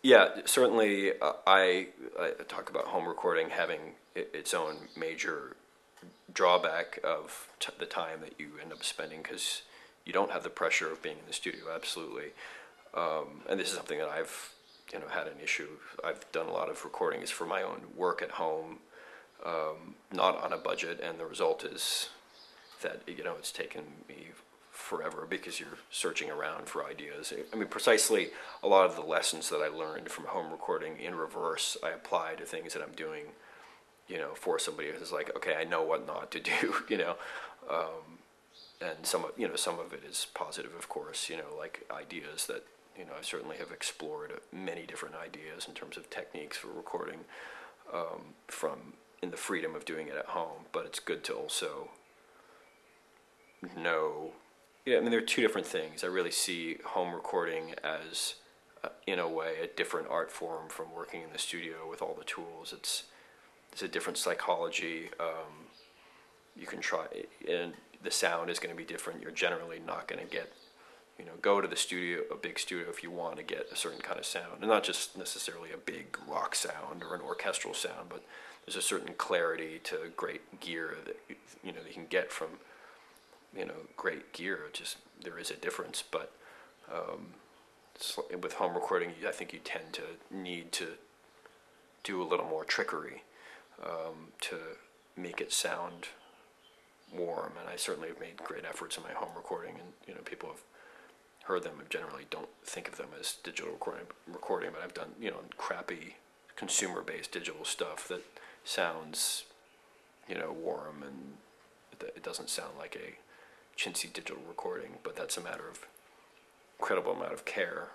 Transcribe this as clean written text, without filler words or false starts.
Yeah, certainly. I talk about home recording having its own major drawback of the time that you end up spending because you don't have the pressure of being in the studio. Absolutely, and this is something that I've had an issue. I've done a lot of recordings for my own work at home, not on a budget, and the result is that it's taken me forever because you're searching around for ideas. I mean, precisely a lot of the lessons that I learned from home recording in reverse, I apply to things that I'm doing, for somebody who's like, okay, I know what not to do, and some of it is positive, of course, like ideas that, I certainly have explored many different ideas in terms of techniques for recording, from in the freedom of doing it at home, but it's good to also know. Yeah, I mean, there are two different things. I really see home recording as, in a way, a different art form from working in the studio with all the tools. It's a different psychology. You can try, and the sound is going to be different. You're generally not going to get, go to the studio, a big studio, if you want to get a certain kind of sound, and not just necessarily a big rock sound or an orchestral sound, but there's a certain clarity to great gear that that you can get from great gear. Just there is a difference, but with home recording, I think you tend to need to do a little more trickery to make it sound warm. And I certainly have made great efforts in my home recording, and people have heard them and generally don't think of them as digital recording. But I've done crappy consumer-based digital stuff that sounds warm, and it doesn't sound like a chintzy digital recording, but that's a matter of incredible amount of care